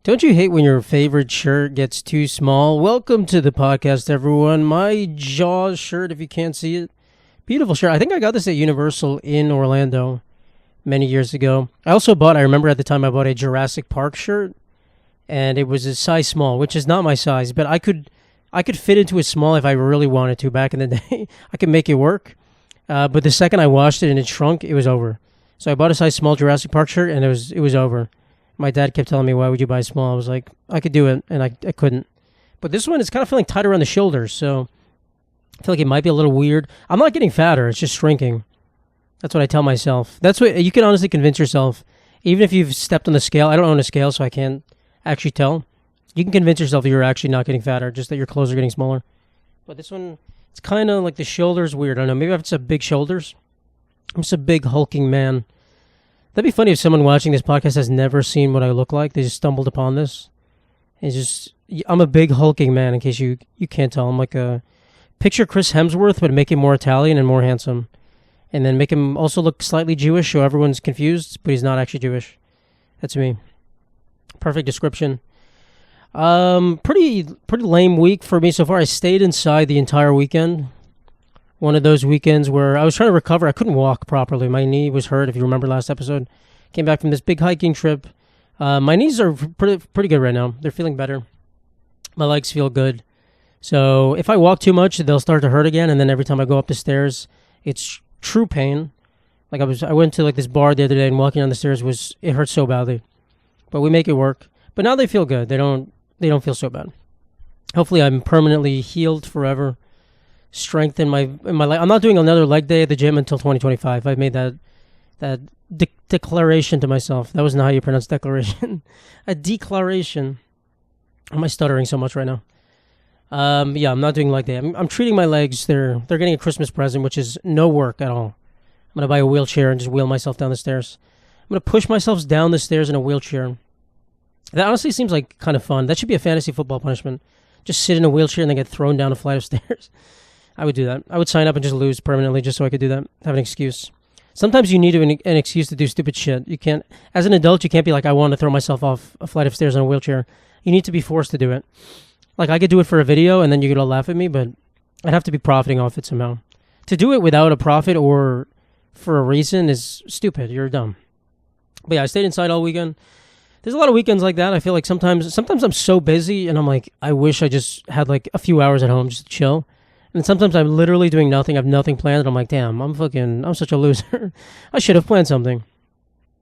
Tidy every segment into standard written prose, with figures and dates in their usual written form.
Don't you hate when your favorite shirt gets too small? Welcome to the podcast, everyone. My Jaws shirt, if you can't see it. Beautiful shirt. I think I got this at Universal in Orlando many years ago. I remember at the time I bought a Jurassic Park shirt, and it was a size small, which is not my size, but I could fit into a small if I really wanted to back in the day. I could make it work. But the second I washed it and it shrunk, it was over. So I bought a size small Jurassic Park shirt, and it was over. My dad kept telling me, why would you buy small? I was like, I could do it, and I couldn't. But this one is kind of feeling tight around the shoulders, so I feel like it might be a little weird. I'm not getting fatter, it's just shrinking. That's what I tell myself. That's what you can honestly convince yourself. Even if you've stepped on the scale, I don't own a scale, so I can't actually tell. You can convince yourself that you're actually not getting fatter, just that your clothes are getting smaller. But this one, it's kind of like the shoulders weird. I don't know, maybe I have just big shoulders. I'm just a big hulking man. That'd be funny if someone watching this podcast has never seen what I look like. They just stumbled upon this. I'm a big hulking man, in case you can't tell. I'm like picture Chris Hemsworth, but make him more Italian and more handsome. And then make him also look slightly Jewish, so everyone's confused, but he's not actually Jewish. That's me. Perfect description. Pretty lame week for me so far. I stayed inside the entire weekend. One of those weekends where I was trying to recover. I couldn't walk properly. My knee was hurt, if you remember last episode. Came back from this big hiking trip. My knees are pretty good right now. They're feeling better. My legs feel good. So if I walk too much, they'll start to hurt again. And then every time I go up the stairs, it's true pain. Like I went to like this bar the other day, and walking down the stairs it hurt so badly. But we make it work. But now they feel good. They don't feel so bad. Hopefully I'm permanently healed forever. Strength in my leg. I'm not doing another leg day at the gym until 2025. I've made that declaration to myself. That wasn't how you pronounce declaration. A declaration. Why am I stuttering so much right now? Yeah, I'm not doing leg day. I'm treating my legs. They're getting a Christmas present, which is no work at all. I'm gonna buy a wheelchair and just wheel myself down the stairs. I'm gonna push myself down the stairs in a wheelchair. That honestly seems like kind of fun. That should be a fantasy football punishment. Just sit in a wheelchair and then get thrown down a flight of stairs. I would do that. I would sign up and just lose permanently just so I could do that. Have an excuse. Sometimes you need an excuse to do stupid shit. You can't, as an adult, you can't be like, I want to throw myself off a flight of stairs in a wheelchair. You need to be forced to do it. Like, I could do it for a video and then you could all laugh at me, but I'd have to be profiting off it somehow. To do it without a profit or for a reason is stupid. You're dumb. But yeah, I stayed inside all weekend. There's a lot of weekends like that. I feel like sometimes I'm so busy and I'm like, I wish I just had like a few hours at home just to chill. And sometimes I'm literally doing nothing. I have nothing planned. And I'm like, damn, I'm such a loser. I should have planned something.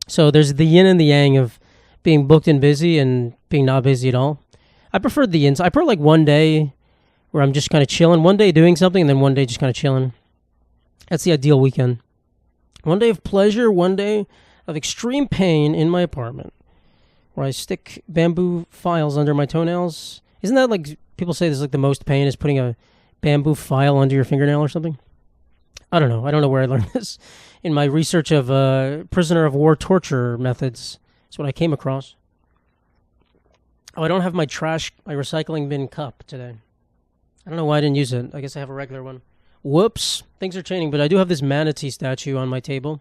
So there's the yin and the yang of being booked and busy and being not busy at all. I prefer the yin. I prefer like one day where I'm just kind of chilling. One day doing something and then one day just kind of chilling. That's the ideal weekend. One day of pleasure, one day of extreme pain in my apartment where I stick bamboo files under my toenails. Isn't that like, people say this is like the most pain is putting a bamboo file under your fingernail or something? I don't know. I don't know where I learned this. In my research of prisoner of war torture methods, that's what I came across. Oh, I don't have my recycling bin cup today. I don't know why I didn't use it. I guess I have a regular one. Whoops. Things are changing, but I do have this manatee statue on my table.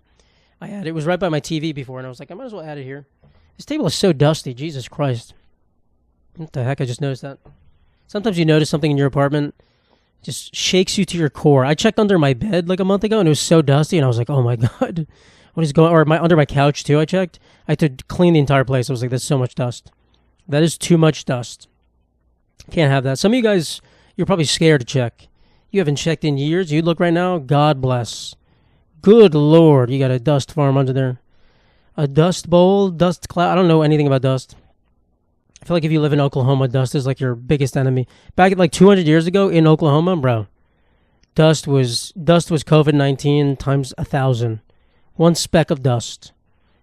It was right by my TV before, and I was like, I might as well add it here. This table is so dusty. Jesus Christ. What the heck? I just noticed that. Sometimes you notice something in your apartment just shakes you to your core. I checked under my bed like a month ago, and it was so dusty, and I was like, oh my God, what is going on? Or under my couch, too, I checked. I had to clean the entire place. I was like, there's so much dust. That is too much dust. Can't have that. Some of you guys, you're probably scared to check. You haven't checked in years. You look right now, God bless. Good Lord, you got a dust farm under there. A dust bowl, dust cloud. I don't know anything about dust. I feel like if you live in Oklahoma, dust is like your biggest enemy. Back at like 200 years ago in Oklahoma, bro, dust was COVID-19 times 1,000. One speck of dust.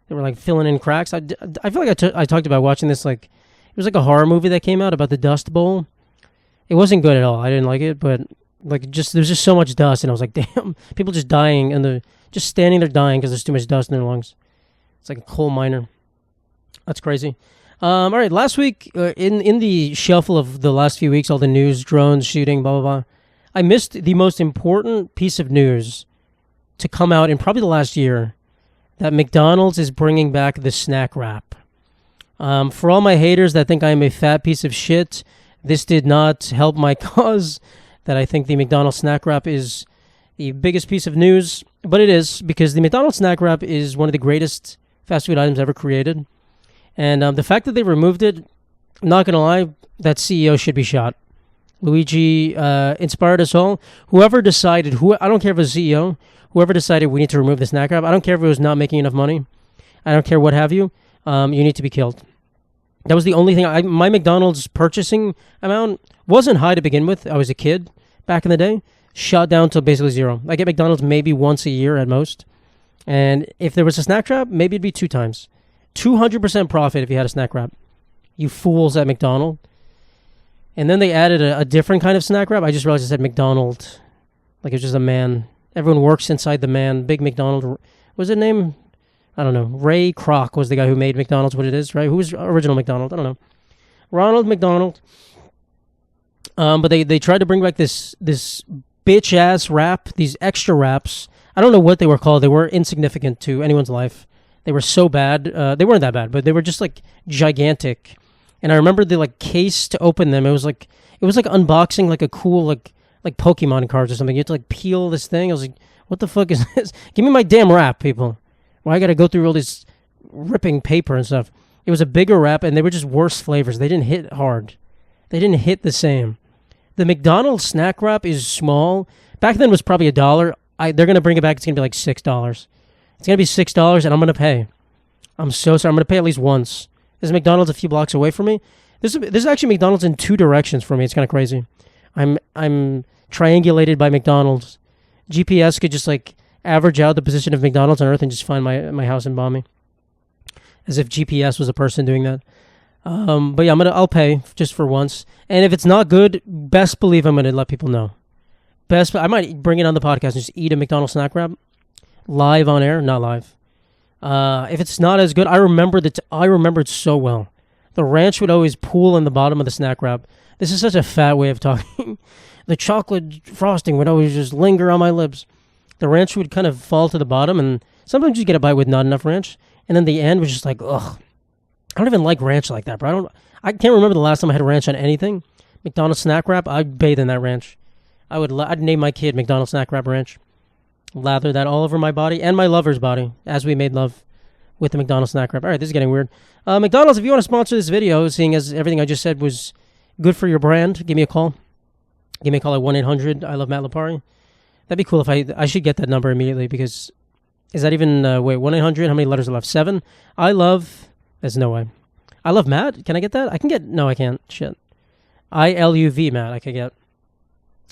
They were like filling in cracks. I feel like I talked about watching this, like, it was like a horror movie that came out about the Dust Bowl. It wasn't good at all. I didn't like it, but like there's just so much dust, and I was like, damn, people just dying and just standing there dying because there's too much dust in their lungs. It's like a coal miner. That's crazy. All right, last week, in the shuffle of the last few weeks, all the news, drones, shooting, blah, blah, blah, I missed the most important piece of news to come out in probably the last year, that McDonald's is bringing back the snack wrap. For all my haters that think I am a fat piece of shit, this did not help my cause. That I think the McDonald's snack wrap is the biggest piece of news, but it is, because the McDonald's snack wrap is one of the greatest fast food items ever created. And the fact that they removed it, I'm not going to lie, that CEO should be shot. Luigi inspired us all. Whoever decided, I don't care if it was CEO, whoever decided we need to remove the snack wrap, I don't care if it was not making enough money, I don't care what have you, you need to be killed. That was the only thing. My McDonald's purchasing amount wasn't high to begin with. I was a kid back in the day. Shot down to basically zero. I get McDonald's maybe once a year at most. And if there was a snack wrap, maybe it'd be 2 times. 200% profit if you had a snack wrap. You fools at McDonald's. And then they added a different kind of snack wrap. I just realized it said McDonald. Like it was just a man. Everyone works inside the man. Big McDonald. What was his name? I don't know. Ray Kroc was the guy who made McDonald's what it is, right? Who was original McDonald? I don't know. Ronald McDonald. But they tried to bring back this bitch ass wrap, these extra wraps. I don't know what they were called. They were insignificant to anyone's life. They were so bad. They weren't that bad, but they were just like gigantic. And I remember the like case to open them. It was like unboxing like a cool like Pokemon cards or something. You had to like peel this thing. I was like, what the fuck is this? Give me my damn wrap, people. Why I gotta go through all this ripping paper and stuff? It was a bigger wrap, and they were just worse flavors. They didn't hit hard. They didn't hit the same. The McDonald's snack wrap is small. Back then it was probably $1. They're gonna bring it back. It's gonna be like $6. It's gonna be $6, and I'm gonna pay. I'm so sorry. I'm gonna pay at least once. There's McDonald's a few blocks away from me. There's actually McDonald's in 2 directions for me. It's kind of crazy. I'm triangulated by McDonald's. GPS could just like average out the position of McDonald's on Earth and just find my house and bomb me. As if GPS was a person doing that. But yeah, I'll pay just for once. And if it's not good, best believe I'm gonna let people know. I might bring it on the podcast and just eat a McDonald's snack wrap live on air, not live. If it's not as good, I remember it so well. The ranch would always pool in the bottom of the snack wrap. This is such a fat way of talking. The chocolate frosting would always just linger on my lips. The ranch would kind of fall to the bottom, and sometimes you get a bite with not enough ranch, and then the end was just like, ugh. I don't even like ranch like that, bro. I can't remember the last time I had ranch on anything. McDonald's snack wrap, I'd bathe in that ranch. I'd name my kid McDonald's snack wrap ranch. Lather that all over my body and my lover's body as we made love with the McDonald's snack wrap. All right, this is getting weird. McDonald's, if you want to sponsor this video, seeing as everything I just said was good for your brand, give me a call. Give me a call at 1-800 I love Matt Lipari. That'd be cool if I should get that number immediately, because is that even 1-800? How many letters are left? 7. There's no way. I love Matt. Can I get that? No, I can't. Shit. ILUV Matt. I could get.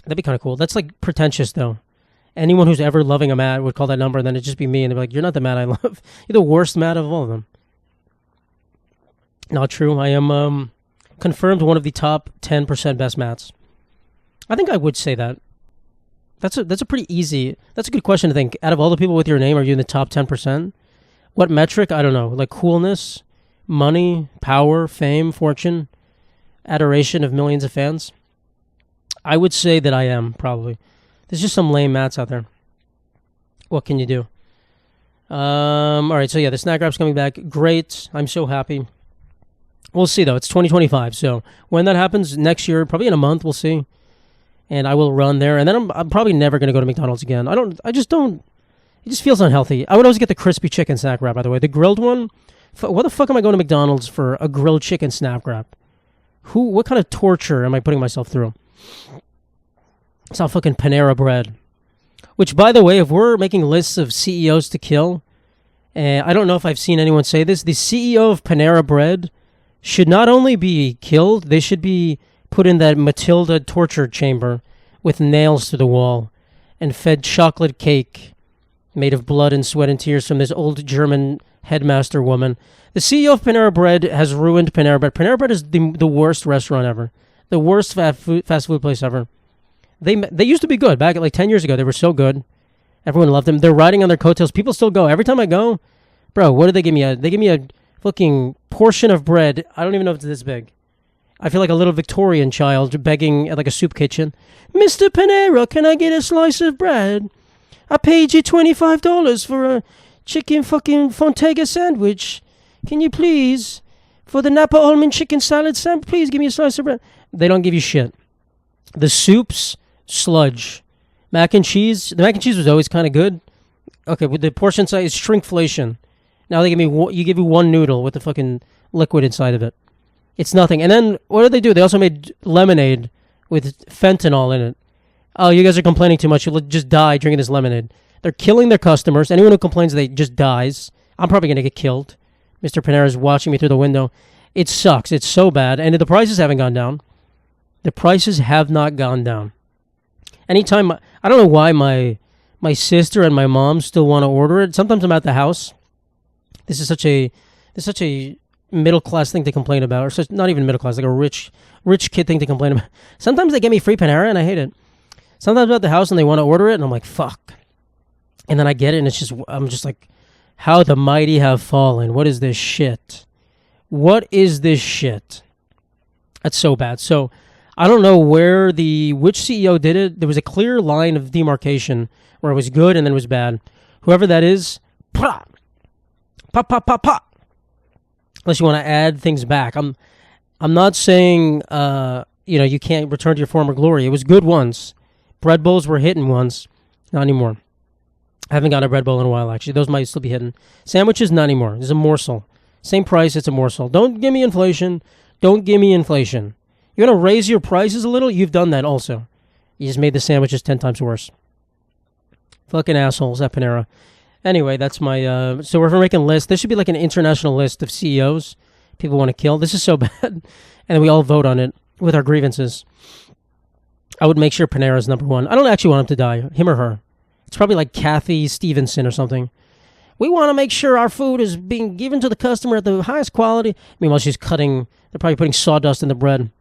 That'd be kind of cool. That's like pretentious though. Anyone who's ever loving a Matt would call that number, and then it'd just be me, and they'd be like, "You're not the Matt I love. You're the worst Matt of all of them." Not true. I am confirmed one of the top 10% best Matts. I think I would say that. That's a pretty easy. That's a good question to think. Out of all the people with your name, are you in the top 10%? What metric? I don't know. Like coolness, money, power, fame, fortune, adoration of millions of fans. I would say that I am, probably. There's just some lame Matts out there. What can you do? All right, so yeah, the snack wrap's coming back. Great. I'm so happy. We'll see, though. It's 2025, so when that happens, next year, probably in a month, we'll see. And I will run there, and then I'm probably never going to go to McDonald's again. I just don't. It just feels unhealthy. I would always get the crispy chicken snack wrap, by the way. The grilled one? What the fuck am I going to McDonald's for a grilled chicken snack wrap? What kind of torture am I putting myself through? It's not fucking Panera Bread. Which, by the way, if we're making lists of CEOs to kill, I don't know if I've seen anyone say this, the CEO of Panera Bread should not only be killed, they should be put in that Matilda torture chamber with nails to the wall and fed chocolate cake made of blood and sweat and tears from this old German headmaster woman. The CEO of Panera Bread has ruined Panera Bread. Panera Bread is the worst restaurant ever. The worst fast food place ever. They used to be good. Back like 10 years ago, they were so good. Everyone loved them. They're riding on their coattails. People still go. Every time I go, bro, what do they give me? They give me a fucking portion of bread. I don't even know if it's this big. I feel like a little Victorian child begging at like a soup kitchen. Mr. Panera, can I get a slice of bread? I paid you $25 for a chicken fucking Fontega sandwich. Can you please? For the Napa almond chicken salad, Sam, please give me a slice of bread. They don't give you shit. The soups, sludge. Mac and cheese. The mac and cheese was always kind of good. Okay, with the portion size, shrinkflation. Now they give you one noodle with the fucking liquid inside of it. It's nothing. And then what did they do? They also made lemonade with fentanyl in it. Oh, you guys are complaining too much. You'll just die drinking this lemonade. They're killing their customers. Anyone who complains, they just dies. I'm probably going to get killed. Mr. Panera is watching me through the window. It sucks. It's so bad. And the prices haven't gone down. The prices have not gone down. Anytime, I don't know why my sister and my mom still want to order it. Sometimes I'm at the house. This is such a middle class thing to complain about, or not even middle class, like a rich kid thing to complain about. Sometimes they get me free Panera and I hate it. Sometimes I'm at the house and they want to order it and I'm like, fuck. And then I get it and I'm just like, how the mighty have fallen. What is this shit? What is this shit? That's so bad. So I don't know which CEO did it. There was a clear line of demarcation where it was good and then it was bad. Whoever that is, pop. Unless you want to add things back. I'm not saying you can't return to your former glory. It was good once. Bread bowls were hitting once. Not anymore. I haven't gotten a bread bowl in a while, actually. Those might still be hidden. Sandwiches, not anymore. It's a morsel. Same price, it's a morsel. Don't give me inflation. Don't give me inflation. You want to raise your prices a little? You've done that also. You just made the sandwiches 10 times worse. Fucking assholes at Panera. Anyway, that's my... so we're making a list. This should be like an international list of CEOs people want to kill. This is so bad. And then we all vote on it with our grievances. I would make sure Panera's number one. I don't actually want him to die. Him or her. It's probably like Kathy Stevenson or something. We want to make sure our food is being given to the customer at the highest quality. Meanwhile, she's cutting... They're probably putting sawdust in the bread.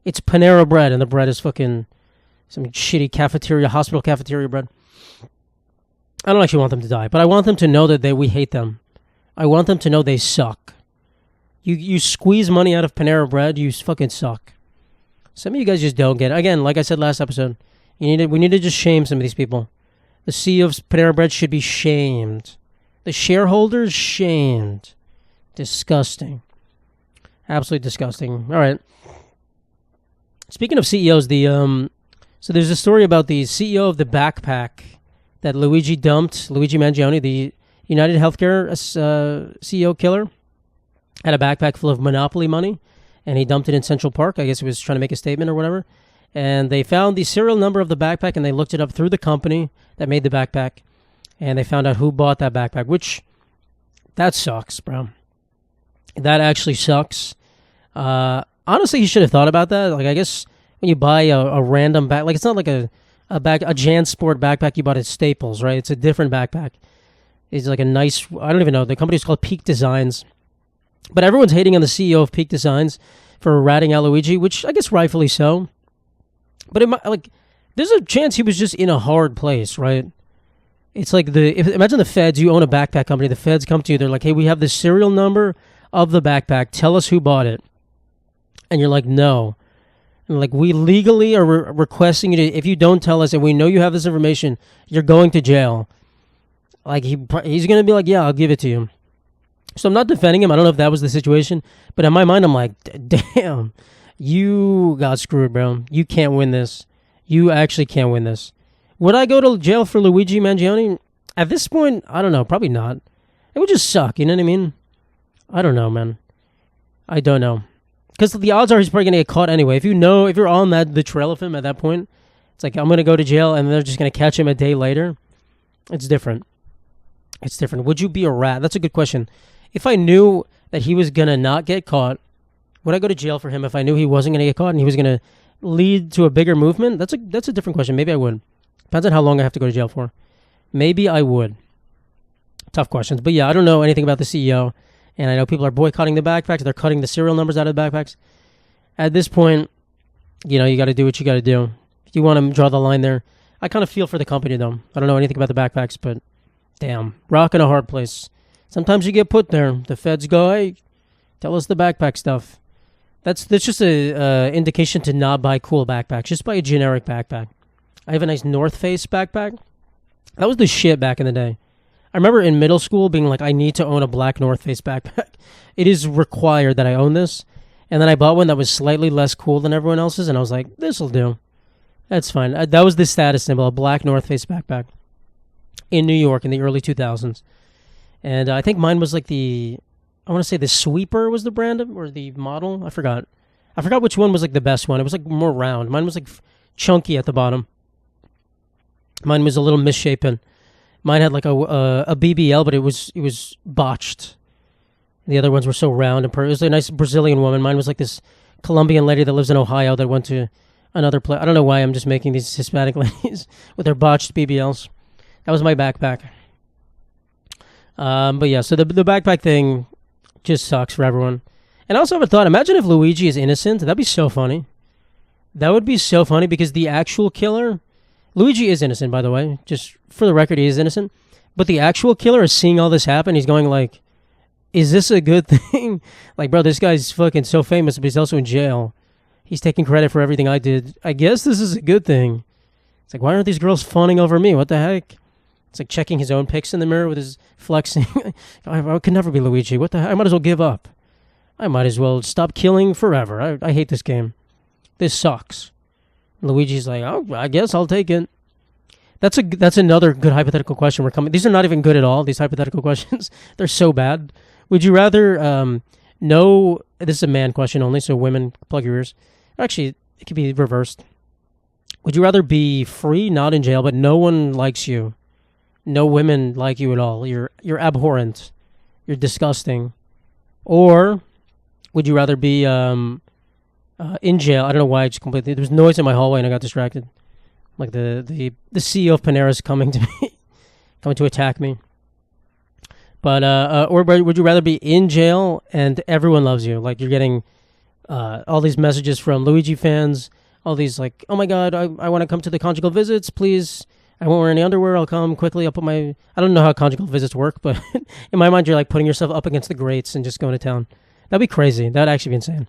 It's Panera Bread, and the bread is fucking some shitty hospital cafeteria bread. I don't actually want them to die, but I want them to know that we hate them. I want them to know they suck. You squeeze money out of Panera Bread, you fucking suck. Some of you guys just don't get it. Again, like I said last episode, we need to just shame some of these people. The CEO of Panera Bread should be shamed. The shareholders, shamed. Disgusting. Absolutely disgusting. All right. Speaking of CEOs, so there's a story about the CEO of the backpack that Luigi dumped, Luigi Mangione, the United Healthcare CEO killer, had a backpack full of Monopoly money, and he dumped it in Central Park. I guess he was trying to make a statement or whatever. And they found the serial number of the backpack, and they looked it up through the company that made the backpack, and they found out who bought that backpack, which, that sucks, bro. That actually sucks. Honestly, he should have thought about that. Like, I guess when you buy a random back, like it's not like a JanSport backpack you bought at Staples, right? It's a different backpack. It's like a nice, I don't even know. The company's called Peak Designs. But everyone's hating on the CEO of Peak Designs for ratting out Luigi, which I guess rightfully so. But there's a chance he was just in a hard place, right? It's like imagine the feds, you own a backpack company, the feds come to you, they're like, hey, we have the serial number of the backpack, tell us who bought it. And you're like, no. And like, we legally are requesting you to, if you don't tell us and we know you have this information, you're going to jail. Like, he's going to be like, yeah, I'll give it to you. So I'm not defending him. I don't know if that was the situation. But in my mind, I'm like, damn, you got screwed, bro. You can't win this. You actually can't win this. Would I go to jail for Luigi Mangione? At this point, I don't know. Probably not. It would just suck. You know what I mean? I don't know, man. I don't know. Because the odds are he's probably going to get caught anyway. If you're on the trail of him at that point, it's like, I'm going to go to jail and they're just going to catch him a day later. It's different. It's different. Would you be a rat? That's a good question. If I knew that he was going to not get caught, would I go to jail for him if I knew he wasn't going to get caught and he was going to lead to a bigger movement? That's a different question. Maybe I would. Depends on how long I have to go to jail for. Maybe I would. Tough questions. But yeah, I don't know anything about the CEO. And I know people are boycotting the backpacks. They're cutting the serial numbers out of the backpacks. At this point, you got to do what you got to do. If you want to draw the line there. I kind of feel for the company, though. I don't know anything about the backpacks, but damn. Rock in a hard place. Sometimes you get put there. The feds go, hey, tell us the backpack stuff. That's just a indication to not buy cool backpacks. Just buy a generic backpack. I have a nice North Face backpack. That was the shit back in the day. I remember in middle school being like, I need to own a black North Face backpack. It is required that I own this. And then I bought one that was slightly less cool than everyone else's, and I was like, this'll do. That's fine. That was the status symbol, a black North Face backpack in New York in the early 2000s. And I think mine was like I want to say the Sweeper was the brand or the model. I forgot which one was like the best one. It was like more round. Mine was like chunky at the bottom. Mine was a little misshapen. Mine had like a BBL, but it was botched. The other ones were so round and it was a nice Brazilian woman. Mine was like this Colombian lady that lives in Ohio that went to another place. I don't know why I'm just making these Hispanic ladies with their botched BBLs. That was my backpack. But yeah, so the backpack thing just sucks for everyone. And I also have a thought. Imagine if Luigi is innocent. That'd be so funny. That would be so funny because the actual killer... Luigi is innocent, by the way. Just for the record, he is innocent. But the actual killer is seeing all this happen. He's going like, is this a good thing? Like, bro, this guy's fucking so famous, but he's also in jail. He's taking credit for everything I did. I guess this is a good thing. It's like, why aren't these girls fawning over me? What the heck? It's like checking his own pics in the mirror with his flexing. I could never be Luigi. What the heck? I might as well give up. I might as well stop killing forever. I hate this game. This sucks. Luigi's like, oh, I guess I'll take it. That's another good hypothetical question. These are not even good at all. These hypothetical questions, they're so bad. Would you rather know? This is a man question only, so women plug your ears. Actually, it could be reversed. Would you rather be free, not in jail, but no one likes you? No women like you at all. You're abhorrent. You're disgusting. Or would you rather be in jail? I don't know why I just completely... There was noise in my hallway and I got distracted. Like the CEO of Panera is coming to me, coming to attack me. But or would you rather be in jail and everyone loves you? Like you're getting all these messages from Luigi fans, all these like, oh my God, I want to come to the conjugal visits, please. I won't wear any underwear. I'll come quickly. I'll put my... I don't know how conjugal visits work, but in my mind, you're like putting yourself up against the grates and just going to town. That'd be crazy. That'd actually be insane.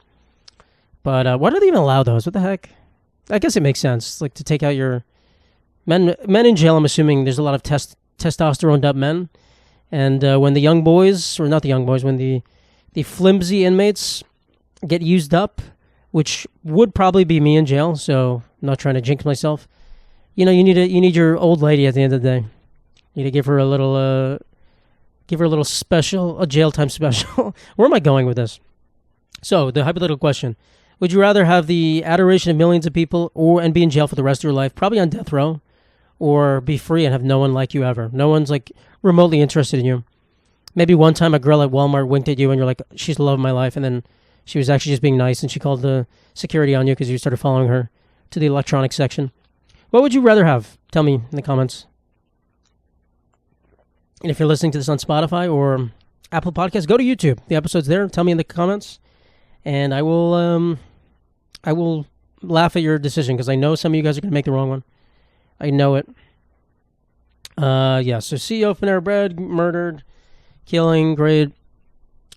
But why do they even allow those? What the heck? I guess it makes sense, like to take out your men in jail. I'm assuming there's a lot of testosterone up men, and when the young boys, or not the young boys, when the flimsy inmates get used up, which would probably be me in jail. So I'm not trying to jinx myself. You know, you need your old lady at the end of the day. You need to give her a little special, a jail time special. Where am I going with this? So the hypothetical question. Would you rather have the adoration of millions of people and be in jail for the rest of your life, probably on death row, or be free and have no one like you ever? No one's like remotely interested in you. Maybe one time a girl at Walmart winked at you and you're like, she's the love of my life. And then she was actually just being nice and she called the security on you because you started following her to the electronics section. What would you rather have? Tell me in the comments. And if you're listening to this on Spotify or Apple Podcasts, go to YouTube. The episode's there. Tell me in the comments. And I will laugh at your decision because I know some of you guys are going to make the wrong one. I know it. Yeah, so CEO of Panera Bread, murdered, killing, great.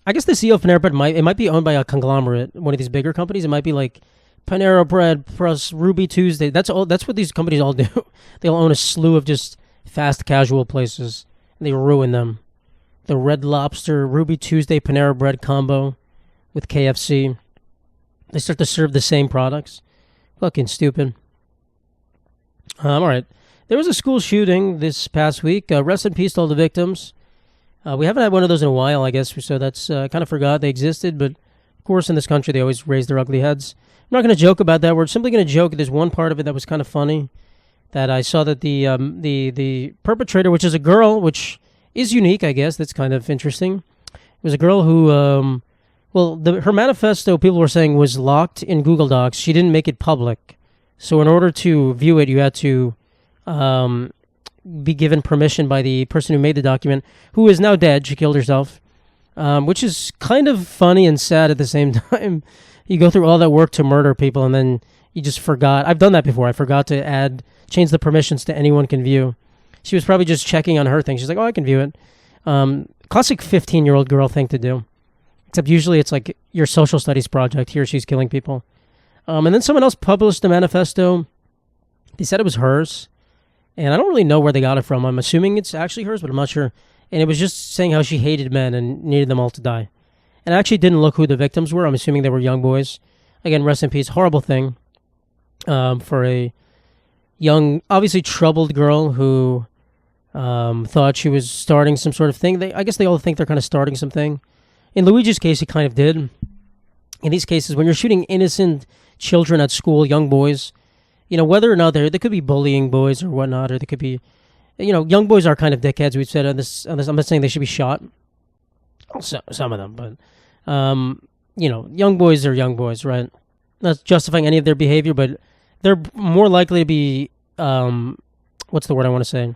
I guess the CEO of Panera Bread might be owned by a conglomerate, one of these bigger companies. It might be like Panera Bread plus Ruby Tuesday. That's what these companies all do. They'll own a slew of just fast casual places. And they ruin them. The Red Lobster, Ruby Tuesday, Panera Bread combo with KFC. They start to serve the same products. Fucking stupid. All right. There was a school shooting this past week. Rest in peace to all the victims. We haven't had one of those in a while, I guess, so that's kind of forgot they existed. But, of course, in this country, they always raise their ugly heads. I'm not going to joke about that. We're simply going to joke. There's one part of it that was kind of funny, that I saw that the perpetrator, which is a girl, which is unique, I guess. That's kind of interesting. It was a girl who... her manifesto, people were saying, was locked in Google Docs. She didn't make it public. So in order to view it, you had to be given permission by the person who made the document, who is now dead. She killed herself, which is kind of funny and sad at the same time. You go through all that work to murder people, and then you just forgot. I've done that before. I forgot to change the permissions to anyone can view. She was probably just checking on her thing. She's like, oh, I can view it. Classic 15-year-old girl thing to do. Except usually it's like your social studies project. Here she's killing people. And then someone else published the manifesto. They said it was hers. And I don't really know where they got it from. I'm assuming it's actually hers, but I'm not sure. And it was just saying how she hated men and needed them all to die. And I actually didn't look who the victims were. I'm assuming they were young boys. Again, rest in peace. Horrible thing for a young, obviously troubled girl who thought she was starting some sort of thing. I guess they all think they're kind of starting something. In Luigi's case, he kind of did. In these cases, when you're shooting innocent children at school, young boys, whether or not they could be bullying boys or whatnot, or they could be, young boys are kind of dickheads. We've said on this. I'm not saying they should be shot. Some of them, but young boys are young boys, right? Not justifying any of their behavior, but they're more likely to be, what's the word I want to say?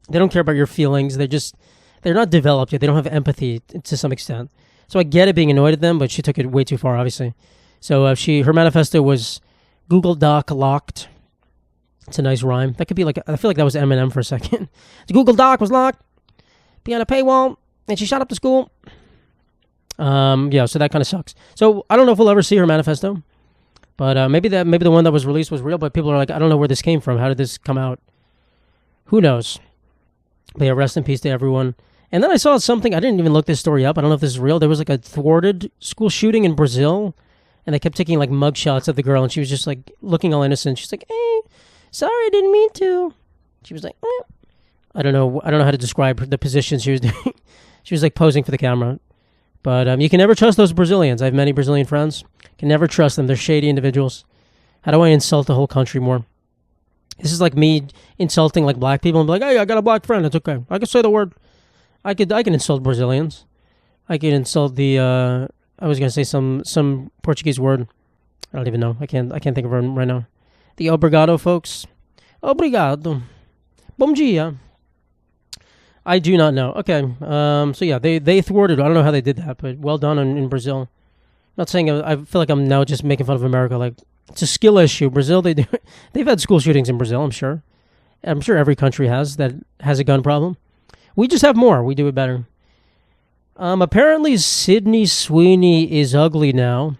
They don't care about your feelings. They're not developed yet. They don't have empathy to some extent. So I get it being annoyed at them, but she took it way too far, obviously. So her manifesto was Google Doc locked. It's a nice rhyme. That could be I feel like that was Eminem for a second. The Google Doc was locked behind a paywall, and she shot up the school. So that kind of sucks. So I don't know if we'll ever see her manifesto, but maybe the one that was released was real, but people are like, I don't know where this came from. How did this come out? Who knows? But yeah, rest in peace to everyone. And then I saw something, I didn't even look this story up. I don't know if this is real. There was like a thwarted school shooting in Brazil, and they kept taking like mug shots of the girl, and she was just like looking all innocent. She's like, "Hey, sorry, I didn't mean to." She was like, "Eh." I don't know how to describe the position she was doing. She was like posing for the camera. But you can never trust those Brazilians. I have many Brazilian friends. Can never trust them. They're shady individuals. How do I insult the whole country more? This is like me insulting like black people and be like, "Hey, I got a black friend. It's okay. I can say the word." I can insult Brazilians. I can insult the I was gonna say some Portuguese word. I don't even know. I can't think of it right now. The obrigado folks. Obrigado. Bom dia. I do not know. Okay. So yeah, they thwarted. I don't know how they did that, but well done in Brazil. I'm not saying I feel like I'm now just making fun of America. Like, it's a skill issue. Brazil, they've had school shootings in Brazil. I'm sure every country has a gun problem. We just have more. We do it better. Apparently, Sydney Sweeney is ugly now.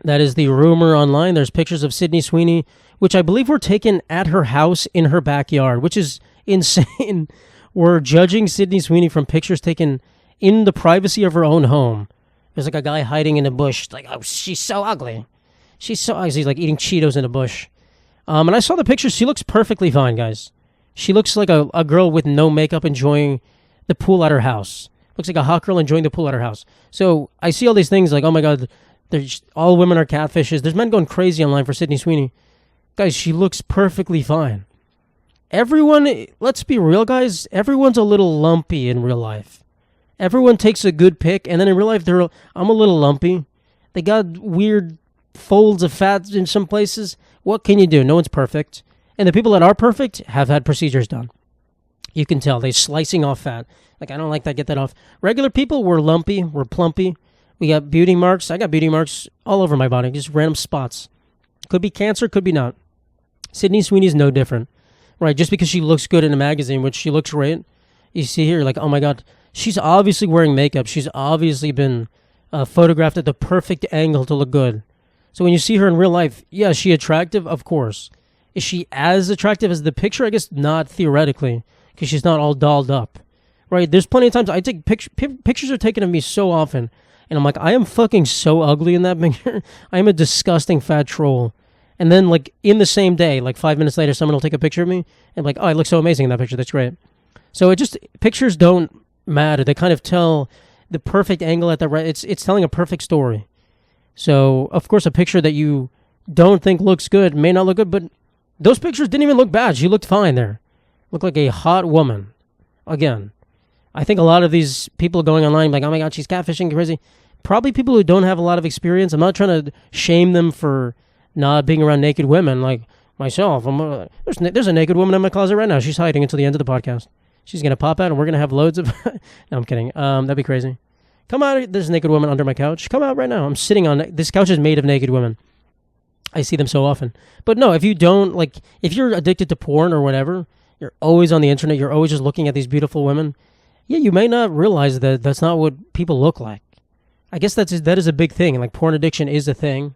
That is the rumor online. There's pictures of Sydney Sweeney, which I believe were taken at her house in her backyard, which is insane. We're judging Sydney Sweeney from pictures taken in the privacy of her own home. There's like a guy hiding in a bush. Like, oh, she's so ugly. She's so ugly. He's like eating Cheetos in a bush. And I saw the pictures. She looks perfectly fine, guys. She looks like a girl with no makeup enjoying the pool at her house. Looks like a hot girl enjoying the pool at her house. So I see all these things like, oh my God, all women are catfishes. There's men going crazy online for Sydney Sweeney. Guys, she looks perfectly fine. Everyone, let's be real, guys. Everyone's a little lumpy in real life. Everyone takes a good pic, and then in real life, I'm a little lumpy. They got weird folds of fat in some places. What can you do? No one's perfect. And the people that are perfect have had procedures done. You can tell. They're slicing off fat. Like, I don't like that. Get that off. Regular people, we're lumpy. We're plumpy. We got beauty marks. I got beauty marks all over my body. Just random spots. Could be cancer, could be not. Sydney Sweeney's no different. Right? Just because she looks good in a magazine, which she looks great, you see here, like, oh my God, she's obviously wearing makeup. She's obviously been photographed at the perfect angle to look good. So when you see her in real life, yeah, is she attractive? Of course. Is she as attractive as the picture? I guess not theoretically, because she's not all dolled up. Right? There's plenty of times I take pictures are taken of me so often, and I'm like, I am fucking so ugly in that picture. I am a disgusting fat troll. And then, like, in the same day, like 5 minutes later, someone will take a picture of me, and I'm like, oh, I look so amazing in that picture. That's great. So pictures don't matter. They kind of tell the perfect angle at the right. It's telling a perfect story. So, of course, a picture that you don't think looks good may not look good, but those pictures didn't even look bad. She looked fine there. Looked like a hot woman. Again, I think a lot of these people going online like, oh my God, she's catfishing, crazy. Probably people who don't have a lot of experience. I'm not trying to shame them for not being around naked women like myself. There's a naked woman in my closet right now. She's hiding until the end of the podcast. She's going to pop out and we're going to have loads of... No, I'm kidding. That'd be crazy. Come out. There's a naked woman under my couch. Come out right now. I'm sitting on... This couch is made of naked women. I see them so often. But no, if you don't... Like, if you're addicted to porn or whatever, you're always on the internet, you're always just looking at these beautiful women, yeah, you may not realize that that's not what people look like. I guess that is a big thing. Like, porn addiction is a thing,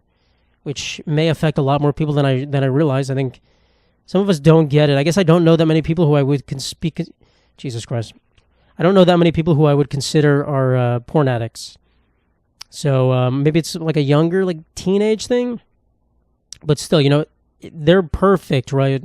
which may affect a lot more people than I realize. I think some of us don't get it. I guess I don't know that many people who I would can speak... Jesus Christ. I don't know that many people who I would consider are porn addicts. So maybe it's like a younger, like teenage thing. But still, they're perfect, right?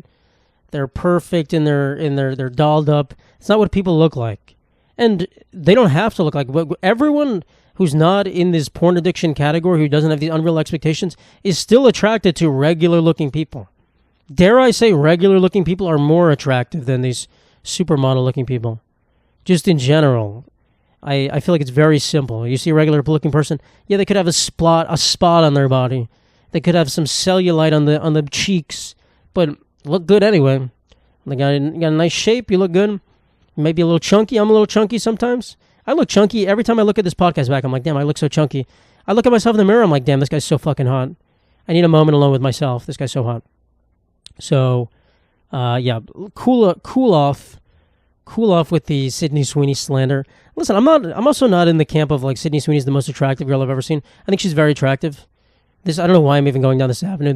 They're perfect and they're dolled up. It's not what people look like. And they don't have to look like. Everyone who's not in this porn addiction category, who doesn't have these unreal expectations, is still attracted to regular looking people. Dare I say regular looking people are more attractive than these supermodel looking people. Just in general. I feel like it's very simple. You see a regular looking person, yeah, they could have a spot on their body. They could have some cellulite on the cheeks, but look good anyway. They got a nice shape, you look good. Maybe a little chunky. I'm a little chunky sometimes. I look chunky every time I look at this podcast back. I'm like, damn, I look so chunky. I look at myself in the mirror, I'm like, damn, this guy's so fucking hot. I need a moment alone with myself. This guy's so hot. So, yeah, cool off with the Sydney Sweeney slander. Listen, I'm also not in the camp of like Sydney Sweeney's the most attractive girl I've ever seen. I think she's very attractive. I don't know why I'm even going down this avenue.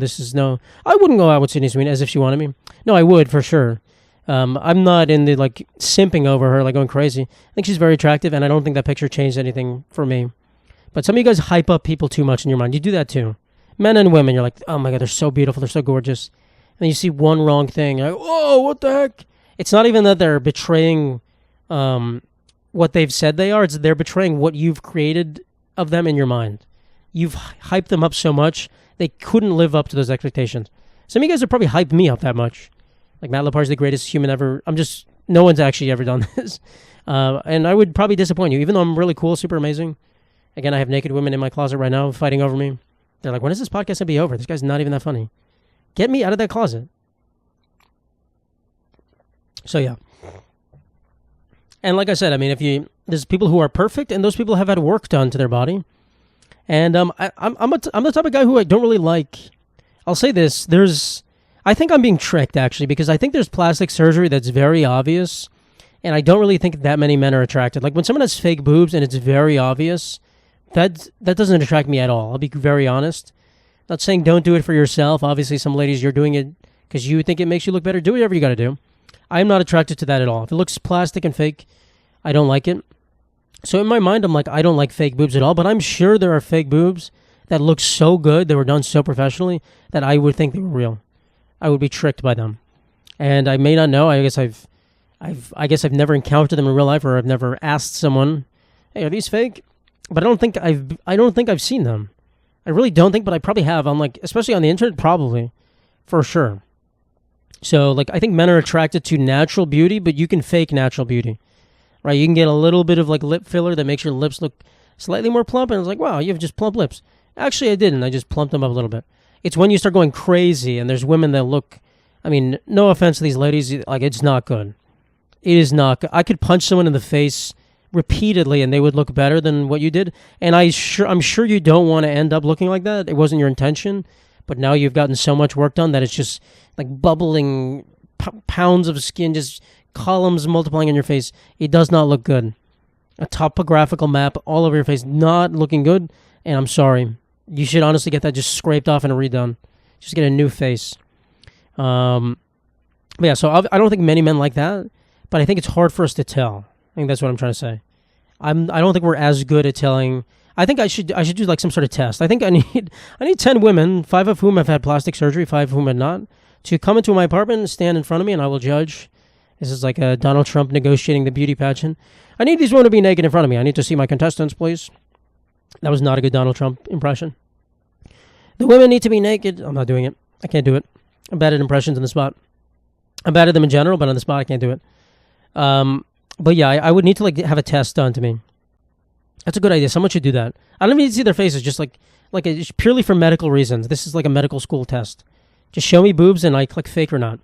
I wouldn't go out with Sydney Sweeney as if she wanted me. No, I would for sure. I'm not in the like simping over her, like going crazy. I think she's very attractive, and I don't think that picture changed anything for me. But some of you guys hype up people too much in your mind. You do that too. Men and women, you're like, oh my God, they're so beautiful, they're so gorgeous. And then you see one wrong thing, you're like, whoa, what the heck? It's not even that they're betraying what they've said they are. It's they're betraying what you've created of them in your mind. You've hyped them up so much, they couldn't live up to those expectations. Some of you guys have probably hyped me up that much. Like, Matt Lipari is the greatest human ever. No one's actually ever done this. And I would probably disappoint you, even though I'm really cool, super amazing. Again, I have naked women in my closet right now fighting over me. They're like, when is this podcast going to be over? This guy's not even that funny. Get me out of that closet. So, yeah. And like I said, I mean, there's people who are perfect, and those people have had work done to their body. And I'm the type of guy who I don't really like. I'll say this. I think I'm being tricked, actually, because I think there's plastic surgery that's very obvious, and I don't really think that many men are attracted. Like, when someone has fake boobs and it's very obvious, that doesn't attract me at all. I'll be very honest. Not saying don't do it for yourself. Obviously, some ladies, you're doing it because you think it makes you look better. Do whatever you got to do. I'm not attracted to that at all. If it looks plastic and fake, I don't like it. So in my mind, I'm like, I don't like fake boobs at all, but I'm sure there are fake boobs that look so good, they were done so professionally, that I would think they were real. I would be tricked by them. And I may not know. I guess I've never encountered them in real life, or I've never asked someone, hey, are these fake? But I don't think I've seen them. I really don't think, but I probably have. I'm like, especially on the internet, probably. For sure. So, like, I think men are attracted to natural beauty, but you can fake natural beauty. Right? You can get a little bit of, like, lip filler that makes your lips look slightly more plump, and it's like, wow, you have just plump lips. Actually, I didn't. I just plumped them up a little bit. It's when you start going crazy, and there's women that look, I mean, no offense to these ladies, like, it's not good. It is not good. I could punch someone in the face repeatedly, and they would look better than what you did. And I'm sure you don't want to end up looking like that. It wasn't your intention, but now you've gotten so much work done that it's just like bubbling pounds of skin, just columns multiplying in your face. It does not look good. A topographical map all over your face, not looking good. And I'm sorry. You should honestly get that just scraped off and redone. Just get a new face. But yeah, so I don't think many men like that, but I think it's hard for us to tell. I think that's what I'm trying to say. I don't think we're as good at telling. I think I should do like some sort of test. I think I need 10 women, 5 of whom have had plastic surgery, 5 of whom have not, to come into my apartment and stand in front of me, and I will judge. This is like a Donald Trump negotiating the beauty pageant. I need these women to be naked in front of me. I need to see my contestants, please. That was not a good Donald Trump impression. The women need to be naked. I'm not doing it. I can't do it. I'm bad at impressions on the spot. I'm bad at them in general, but on the spot I can't do it. But yeah, I would need to like have a test done to me. That's a good idea. Someone should do that. I don't need to see their faces, just like it's purely for medical reasons. This is like a medical school test. Just show me boobs and I click fake or not.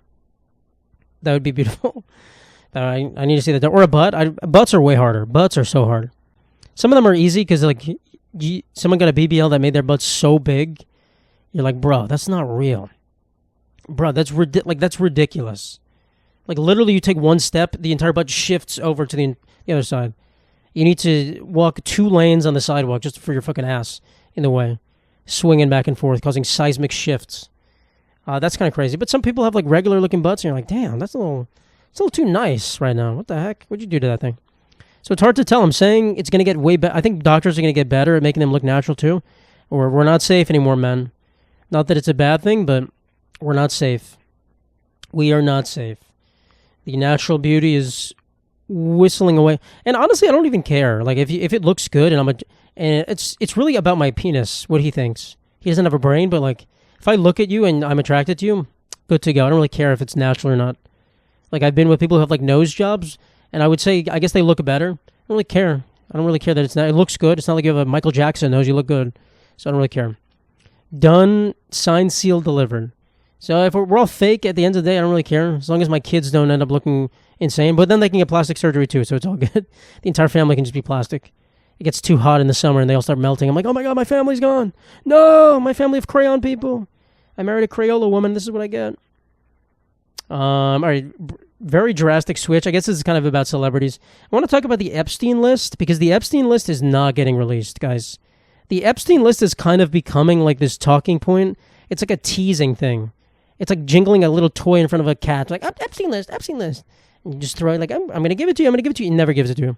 That would be beautiful. I need to see that. Or a butt. Butts are way harder. Butts are so hard. Some of them are easy because like someone got a BBL that made their butt so big. You're like, bro, that's not real. Bro, that's ridiculous. Like literally, you take one step, the entire butt shifts over to the other side. You need to walk 2 lanes on the sidewalk just for your fucking ass in the way, swinging back and forth, causing seismic shifts. That's kind of crazy. But some people have like regular looking butts, and you're like, damn, it's a little too nice right now. What the heck? What'd you do to that thing? So it's hard to tell. I'm saying it's going to get way better. I think doctors are going to get better at making them look natural too. Or we're not safe anymore, men. Not that it's a bad thing, but we're not safe. We are not safe. The natural beauty is whistling away. And honestly, I don't even care. Like if it looks good and it's really about my penis, what he thinks. He doesn't have a brain, but like if I look at you and I'm attracted to you, good to go. I don't really care if it's natural or not. Like I've been with people who have like nose jobs, and I would say I guess they look better. I don't really care. I don't really care that it's not. It looks good. It's not like you have a Michael Jackson nose. You look good, so I don't really care. Done, signed, sealed, delivered. So if we're all fake at the end of the day, I don't really care as long as my kids don't end up looking insane. But then they can get plastic surgery too, so it's all good. The entire family can just be plastic. It gets too hot in the summer and they all start melting. I'm like, oh my God, my family's gone. No, my family of crayon people. I married a Crayola woman. This is what I get. All right, very drastic switch. I guess this is kind of about celebrities. I want to talk about the Epstein list because the Epstein list is not getting released, guys. The Epstein list is kind of becoming like this talking point. It's like a teasing thing. It's like jingling a little toy in front of a cat. Like, Epstein list, Epstein list. And you just throw it like, I'm going to give it to you, I'm going to give it to you. He never gives it to you.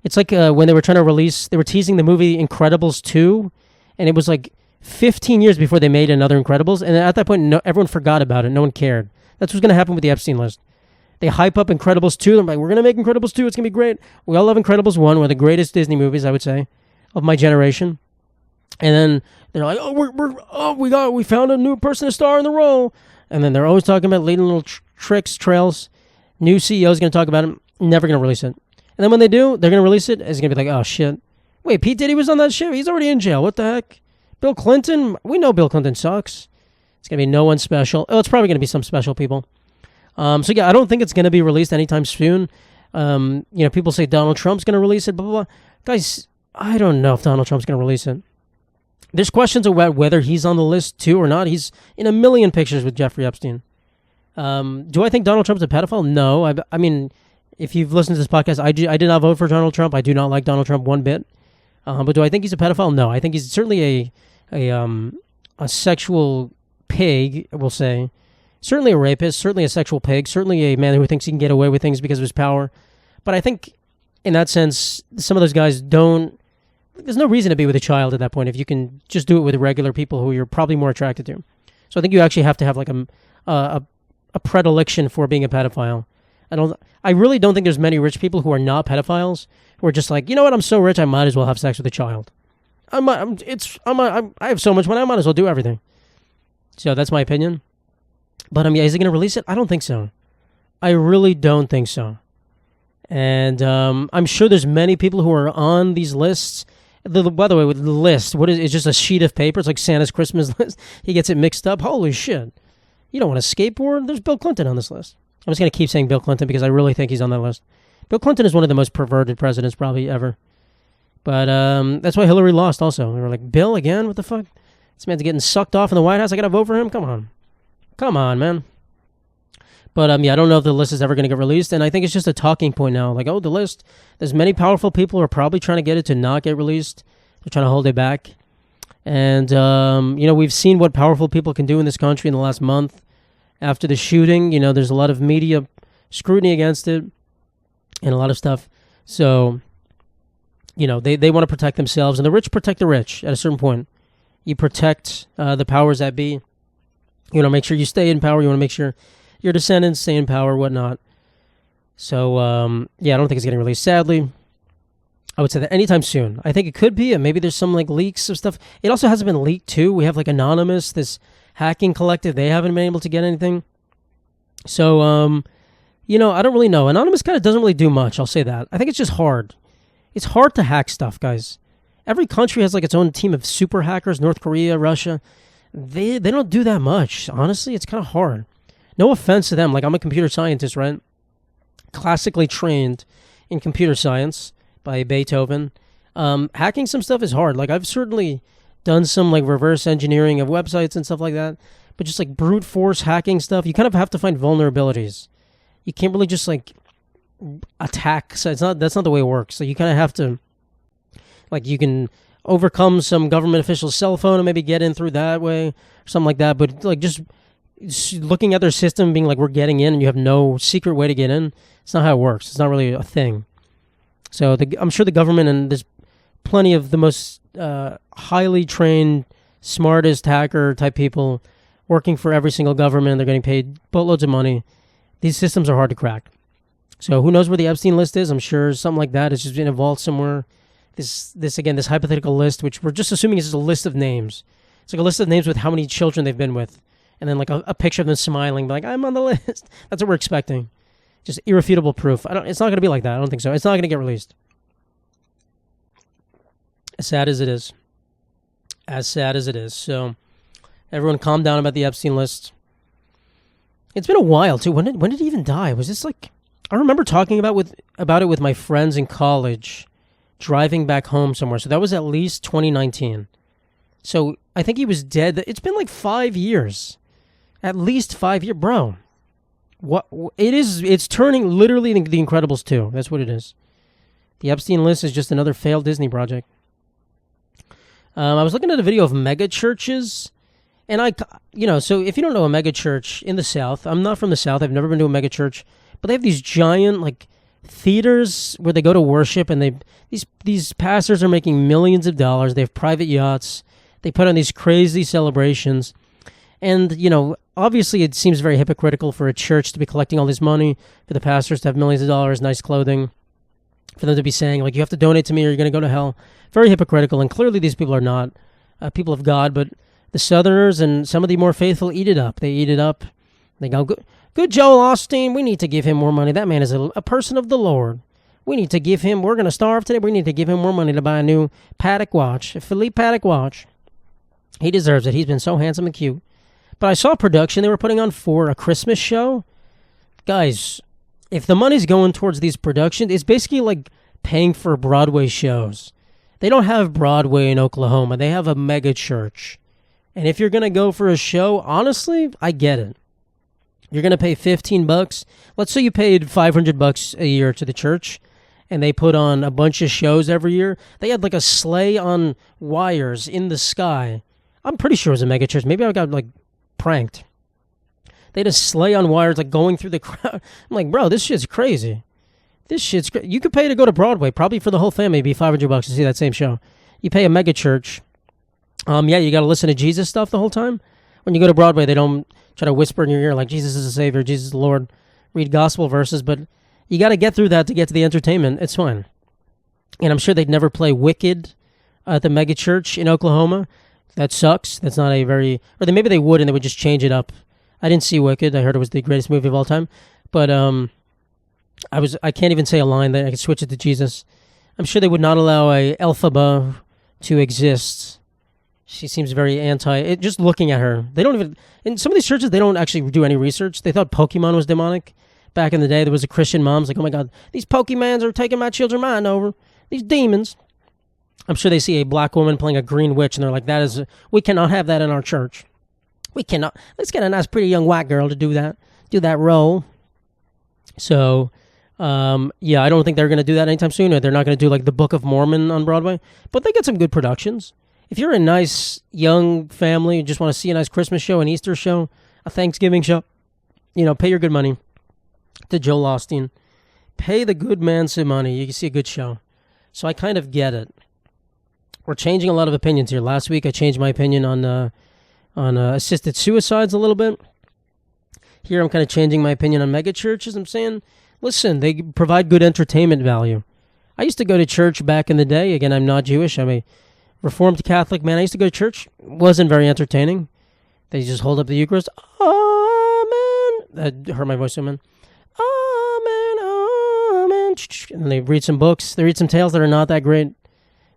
It's like when they were trying to release, they were teasing the movie Incredibles 2, and it was like 15 years before they made another Incredibles, and at that point, everyone forgot about it. No one cared. That's what's going to happen with the Epstein list. They hype up Incredibles 2. They're like, we're going to make Incredibles 2. It's going to be great. We all love Incredibles 1, one of the greatest Disney movies, I would say, of my generation. And then they're like, we found a new person to star in the role. And then they're always talking about leading little tricks, trails. New CEO is going to talk about it. Never going to release it. And then when they do, they're going to release it. It's going to be like, oh, shit. Wait, Pete Diddy was on that shit? He's already in jail. What the heck? Bill Clinton? We know Bill Clinton sucks. It's going to be no one special. Oh, it's probably going to be some special people. So, yeah, I don't think it's going to be released anytime soon. People say Donald Trump's going to release it, blah, blah, blah. Guys, I don't know if Donald Trump's going to release it. There's questions about whether he's on the list, too, or not. He's in a million pictures with Jeffrey Epstein. Do I think Donald Trump's a pedophile? No. I mean, if you've listened to this podcast, I did not vote for Donald Trump. I do not like Donald Trump one bit. But do I think he's a pedophile? No. I think he's certainly a sexual pig, we'll say. Certainly a rapist, certainly a sexual pig, certainly a man who thinks he can get away with things because of his power. But I think, in that sense, some of those guys don't... There's no reason to be with a child at that point if you can just do it with regular people who you're probably more attracted to. So I think you actually have to have like a predilection for being a pedophile. I really don't think there's many rich people who are not pedophiles who are just like, you know what, I'm so rich I might as well have sex with a child. I have so much money I might as well do everything. So that's my opinion. But is he going to release it? I don't think so. I really don't think so. And I'm sure there's many people who are on these lists. By the way, with the list, it's just a sheet of paper. It's like Santa's Christmas list. He gets it mixed up. Holy shit. You don't want to skateboard? There's Bill Clinton on this list. I'm just going to keep saying Bill Clinton because I really think he's on that list. Bill Clinton is one of the most perverted presidents probably ever. But that's why Hillary lost also. We were like, Bill again? What the fuck? This man's getting sucked off in the White House. I got to vote for him? Come on, man. But I don't know if the list is ever going to get released, and I think it's just a talking point now. Like, the list, there's many powerful people who are probably trying to get it to not get released. They're trying to hold it back. And, we've seen what powerful people can do in this country in the last month. After the shooting, there's a lot of media scrutiny against it and a lot of stuff. So, they want to protect themselves, and the rich protect the rich at a certain point. You protect the powers that be. You want to make sure you stay in power. You want to make sure your descendants stay in power, whatnot. So, I don't think it's getting released, sadly. I would say that anytime soon. I think it could be, and maybe there's some, leaks of stuff. It also hasn't been leaked, too. We have, Anonymous, this hacking collective. They haven't been able to get anything. So, I don't really know. Anonymous kind of doesn't really do much, I'll say that. I think it's just hard. It's hard to hack stuff, guys. Every country has, its own team of super hackers, North Korea, Russia. They don't do that much. Honestly, it's kind of hard. No offense to them. I'm a computer scientist, right? Classically trained in computer science by Beethoven. Hacking some stuff is hard. I've certainly done some reverse engineering of websites and stuff like that. But just brute force hacking stuff, you kind of have to find vulnerabilities. You can't really just attack. So that's not the way it works. So you kind of have to you can overcome some government official's cell phone and maybe get in through that way or something like that. But just looking at their system being we're getting in and you have no secret way to get in, it's not how it works. It's not really a thing. So I'm sure the government, and there's plenty of the most highly trained, smartest hacker type people working for every single government. They're getting paid boatloads of money. These systems are hard to crack. So who knows where the Epstein list is? I'm sure something like that is just in a vault somewhere. This hypothetical list, which we're just assuming is just a list of names. It's like a list of names with how many children they've been with. And then like a picture of them smiling, like, I'm on the list. That's what we're expecting. Just irrefutable proof. It's not going to be like that. I don't think so. It's not going to get released. As sad as it is. So everyone calm down about the Epstein list. It's been a while, too. When did he even die? Was this like... I remember talking about it with my friends in college, driving back home somewhere. So that was at least 2019. So I think he was dead. It's been like 5 years. At least 5 years. Bro, what it is, it's turning literally The Incredibles 2. That's what it is. The Epstein list is just another failed Disney project. I was looking at a video of mega churches, and so if you don't know a mega church in the South, I'm not from the South, I've never been to a mega church, but they have these giant like theaters where they go to worship, and these pastors are making millions of dollars. They have private yachts. They put on these crazy celebrations. And, obviously it seems very hypocritical for a church to be collecting all this money, for the pastors to have millions of dollars, nice clothing, for them to be saying, like, you have to donate to me or you're going to go to hell. Very hypocritical, and clearly these people are not people of God, but the Southerners and some of the more faithful eat it up. They eat it up. They go, good Joel Osteen, we need to give him more money. That man is a person of the Lord. We need to give him, we're going to starve today, we need to give him more money to buy a new Patek watch, a Philippe Patek watch. He deserves it. He's been so handsome and cute. But I saw a production they were putting on for a Christmas show. Guys, if the money's going towards these productions, it's basically like paying for Broadway shows. They don't have Broadway in Oklahoma. They have a mega church. And if you're going to go for a show, honestly, I get it. You're going to pay $15. Let's say you paid $500 a year to the church, and they put on a bunch of shows every year. They had like a sleigh on wires in the sky. I'm pretty sure it was a mega church. Maybe I got like pranked. They had a sleigh on wires like going through the crowd. I'm like, bro, this shit's crazy. You could pay to go to Broadway, probably for the whole family, it'd be $500 to see that same show. You pay a mega church. You got to listen to Jesus stuff the whole time. When you go to Broadway, they don't try to whisper in your ear like Jesus is the Savior, Jesus is the Lord. Read gospel verses, but you got to get through that to get to the entertainment. It's fine. And I'm sure they'd never play Wicked at the mega church in Oklahoma. That sucks. That's not a very... Or maybe they would, and they would just change it up. I didn't see Wicked. I heard it was the greatest movie of all time. But I can't even say a line that I could switch it to Jesus. I'm sure they would not allow a Elphaba to exist. She seems very just looking at her. They don't even... In some of these churches, they don't actually do any research. They thought Pokemon was demonic. Back in the day, there was a Christian mom's like, oh my God, these Pokemons are taking my children's mind over. These demons. I'm sure they see a black woman playing a green witch, and they're like, we cannot have that in our church. We cannot. Let's get a nice, pretty young white girl to do that role. So, I don't think they're going to do that anytime soon, or they're not going to do like the Book of Mormon on Broadway, but they get some good productions. If you're a nice young family, you just want to see a nice Christmas show, an Easter show, a Thanksgiving show, pay your good money to Joel Osteen. Pay the good man some money. You can see a good show. So I kind of get it. We're changing a lot of opinions here. Last week I changed my opinion on assisted suicides a little bit. Here I'm kind of changing my opinion on mega churches. I'm saying, listen, they provide good entertainment value. I used to go to church back in the day. Again, I'm not Jewish. I'm a Reformed Catholic man. I used to go to church. It wasn't very entertaining. They just hold up the Eucharist. Amen. That hurt my voice so much. Amen, amen. And they read some books. They read some tales that are not that great.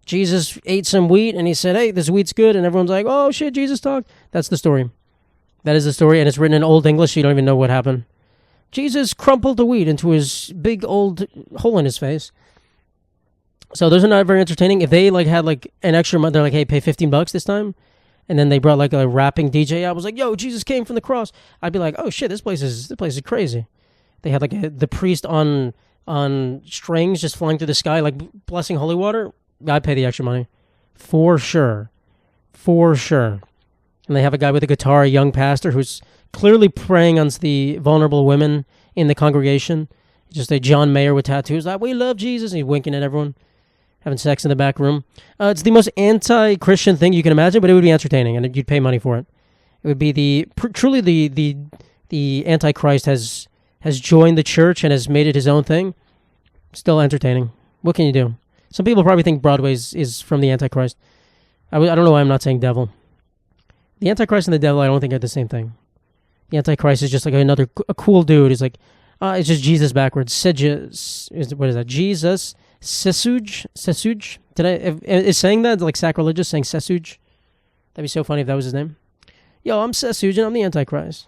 Jesus ate some wheat, and he said, hey, this wheat's good. And everyone's like, oh, shit, Jesus talked. That's the story. That is the story, and it's written in Old English, so you don't even know what happened. Jesus crumpled the wheat into his big old hole in his face. So those are not very entertaining. If they had an extra month, they're like, hey, pay $15 this time. And then they brought like a rapping DJ out. I was like, yo, Jesus came from the cross. I'd be like, oh shit, this place is crazy. They had the priest on strings just flying through the sky, like blessing holy water. I'd pay the extra money. For sure. And they have a guy with a guitar, a young pastor, who's clearly preying on the vulnerable women in the congregation. Just a John Mayer with tattoos. Like, we love Jesus. And he's winking at everyone, having sex in the back room. It's the most anti-Christian thing you can imagine, but it would be entertaining, and you'd pay money for it. It would be truly the Antichrist has joined the church and has made it his own thing. Still entertaining. What can you do? Some people probably think Broadway is from the Antichrist. I don't know why I'm not saying devil. The Antichrist and the devil, I don't think are the same thing. The Antichrist is just like a cool dude. He's like, it's just Jesus backwards. What is that? Jesus Sesuj? Is saying that like sacrilegious? Saying Sesuj? That'd be so funny if that was his name. Yo, I'm Sesuj and I'm the Antichrist.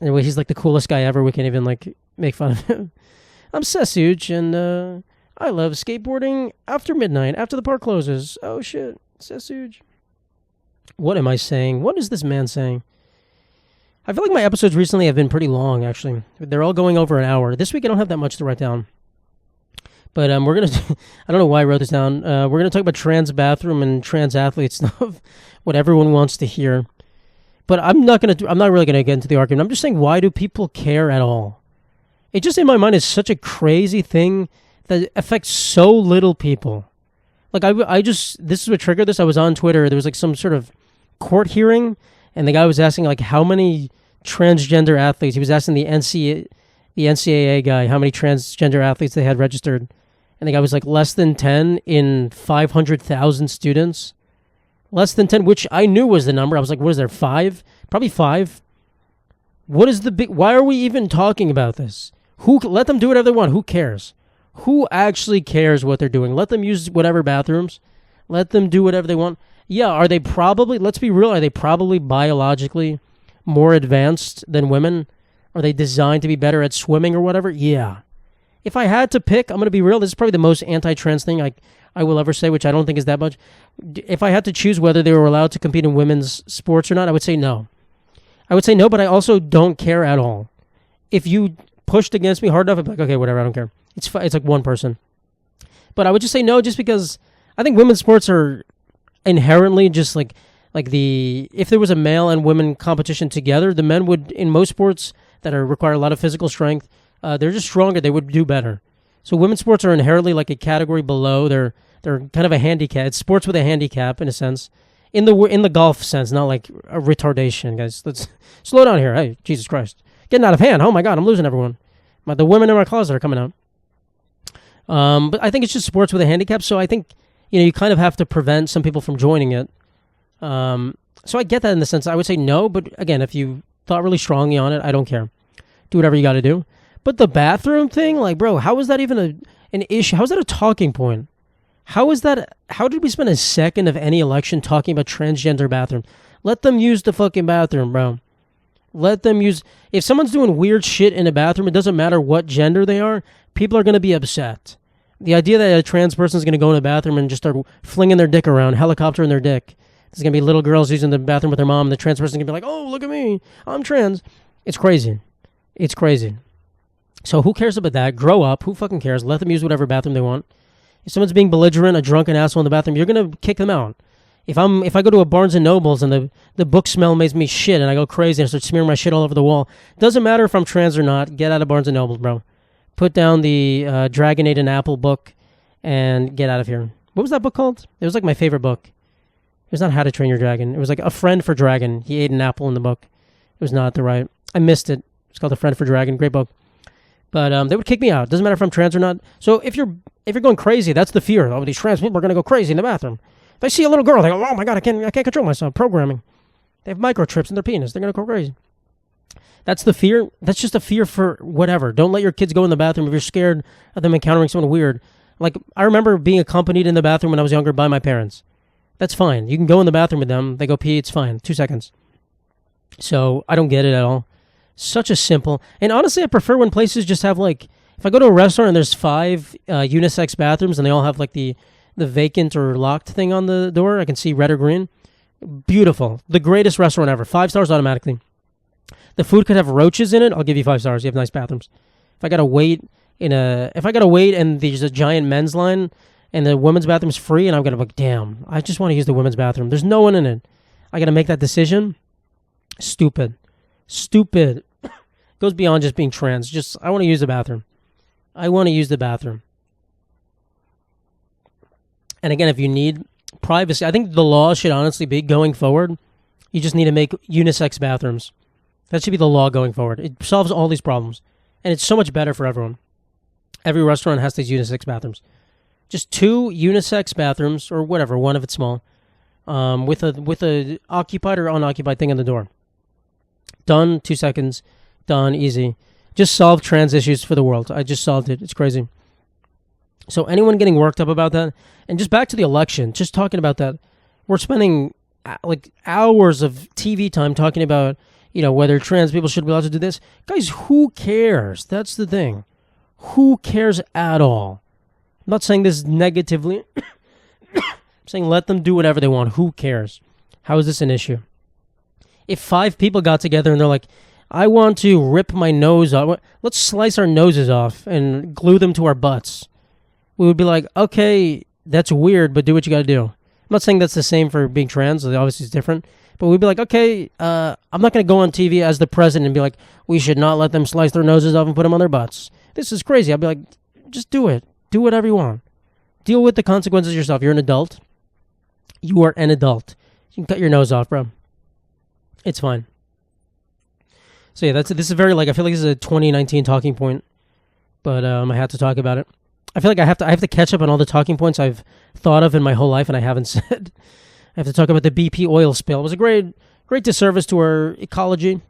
Anyway, he's like the coolest guy ever. We can't even like make fun of him. I'm Sesuj and I love skateboarding after midnight, after the park closes. Oh shit, Sesuj. What am I saying? What is this man saying? I feel like my episodes recently have been pretty long, actually. They're all going over an hour. This week I don't have that much to write down. But we're going to... I don't know why I wrote this down. We're going to talk about trans bathroom and trans athlete stuff. What everyone wants to hear. But I'm not really going to get into the argument. I'm just saying, why do people care at all? It just, in my mind, is such a crazy thing that affects so little people. Like, this is what triggered this. I was on Twitter. There was like some sort of court hearing, and the guy was asking like how many transgender athletes. He was asking the NCAA guy how many transgender athletes they had registered, and the guy was like less than 10 in 500,000 students. Less than 10, which I knew was the number. I was like, what is there, 5? Probably 5. What is the big... Why are we even talking about this? Let them do whatever they want. Who cares? Who actually cares what they're doing? Let them use whatever bathrooms. Let them do whatever they want. Yeah, are they probably... Let's be real. Are they probably biologically more advanced than women? Are they designed to be better at swimming or whatever? Yeah. If I had to pick, I'm going to be real. This is probably the most anti-trans thing I will ever say, which I don't think is that much. If I had to choose whether they were allowed to compete in women's sports or not, I would say no. I would say no, but I also don't care at all. If you pushed against me hard enough, I'd be like, okay, whatever, I don't care. It's like one person. But I would just say no, just because I think women's sports are inherently just like if there was a male and women competition together, the men would, in most sports that require a lot of physical strength, they're just stronger. They would do better. So women's sports are inherently like a category below. They're kind of a handicap. It's sports with a handicap in a sense, in the golf sense, not like a retardation, guys. Let's slow down here. Hey, Jesus Christ, getting out of hand. Oh my God, I'm losing everyone. The women in my closet are coming out. But I think it's just sports with a handicap. So I think you kind of have to prevent some people from joining it. So I get that in the sense. I would say no, but again, if you thought really strongly on it, I don't care. Do whatever you got to do. But the bathroom thing, like, bro, how is that even an issue? How is that a talking point? How did we spend a second of any election talking about transgender bathroom? Let them use the fucking bathroom, bro. Let them use... If someone's doing weird shit in a bathroom, it doesn't matter what gender they are, people are going to be upset. The idea that a trans person is going to go in the bathroom and just start flinging their dick around, helicoptering their dick. There's going to be little girls using the bathroom with their mom, and the trans person is going to be like, oh, look at me, I'm trans. It's crazy. It's crazy. So who cares about that? Grow up. Who fucking cares? Let them use whatever bathroom they want. If someone's being belligerent, a drunken asshole in the bathroom, you're going to kick them out. If I go to a Barnes & Nobles and the book smell makes me shit and I go crazy and I start smearing my shit all over the wall, doesn't matter if I'm trans or not, get out of Barnes & Nobles, bro. Put down the Dragon Ate an Apple book and get out of here. What was that book called? It was like my favorite book. It was not How to Train Your Dragon. It was like A Friend for Dragon. He ate an apple in the book. It was not the right... I missed it. It's called A Friend for Dragon. Great book. But they would kick me out. Doesn't matter if I'm trans or not. So if you're going crazy, that's the fear. Oh, these trans people are going to go crazy in the bathroom. If I see a little girl, they go, oh my God, I can't control myself. Programming. They have microchips in their penis. They're going to go crazy. That's the fear. That's just a fear for whatever. Don't let your kids go in the bathroom if you're scared of them encountering someone weird. Like, I remember being accompanied in the bathroom when I was younger by my parents. That's fine. You can go in the bathroom with them. They go pee. It's fine. 2 seconds. So I don't get it at all. Such a simple... And honestly, I prefer when places just have, like... If I go to a restaurant and there's 5 unisex bathrooms and they all have, like, the vacant or locked thing on the door, I can see red or green. Beautiful. The greatest restaurant ever. 5 stars automatically. The food could have roaches in it. I'll give you 5 stars. You have nice bathrooms. If I gotta wait and there's a giant men's line and the women's bathroom's free and I'm gonna be like, damn, I just want to use the women's bathroom. There's no one in it. I gotta make that decision. Stupid. Goes beyond just being trans. Just, I want to use the bathroom. I want to use the bathroom. And again, if you need privacy, I think the law should honestly be, going forward, you just need to make unisex bathrooms. That should be the law going forward. It solves all these problems. And it's so much better for everyone. Every restaurant has these unisex bathrooms. Just 2 unisex bathrooms, or whatever, one if it's small, with a occupied or unoccupied thing on the door. Done, 2 seconds, done, easy. Just solved trans issues for the world. I just solved it. It's crazy. So anyone getting worked up about that, and just back to the election, just talking about that, we're spending like hours of TV time talking about, whether trans people should be allowed to do this. Guys, who cares? That's the thing. Who cares at all? I'm not saying this negatively. I'm saying let them do whatever they want. Who cares? How is this an issue? If 5 people got together and they're like, I want to rip my nose off, let's slice our noses off and glue them to our butts. We would be like, okay, that's weird, but do what you got to do. I'm not saying that's the same for being trans. Obviously, it's different. But we'd be like, okay, I'm not going to go on TV as the president and be like, we should not let them slice their noses off and put them on their butts. This is crazy. I'd be like, just do it. Do whatever you want. Deal with the consequences yourself. You're an adult. You are an adult. You can cut your nose off, bro. It's fine. So yeah, this is very, I feel like this is a 2019 talking point, but I had to talk about it. I feel like I have to catch up on all the talking points I've thought of in my whole life and I haven't said. I have to talk about the BP oil spill. It was a great disservice to our ecology.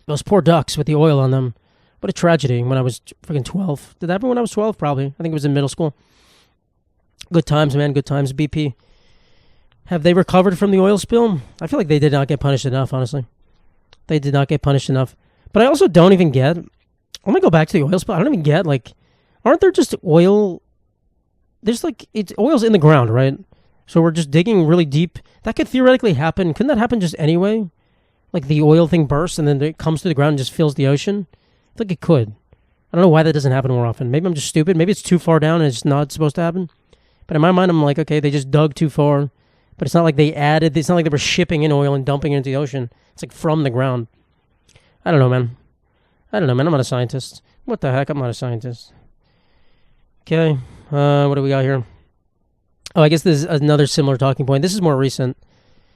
Those poor ducks with the oil on them. What a tragedy when I was freaking 12. Did that happen when I was 12? Probably. I think it was in middle school. Good times, man. Good times. BP. Have they recovered from the oil spill? I feel like they did not get punished enough, honestly. They did not get punished enough. But I also don't even get... Let me go back to the oil spill. I don't even get, aren't there just oil... There's, oil's in the ground, right? So we're just digging really deep. That could theoretically happen. Couldn't that happen just anyway? Like the oil thing bursts and then it comes to the ground and just fills the ocean? I think it could. I don't know why that doesn't happen more often. Maybe I'm just stupid. Maybe it's too far down and it's not supposed to happen. But in my mind, I'm like, okay, they just dug too far. But it's not like they added... It's not like they were shipping in oil and dumping it into the ocean. It's like from the ground. I don't know, man. I'm not a scientist. What the heck? I'm not a scientist. Okay. What do we got here? Oh, I guess this is another similar talking point. This is more recent.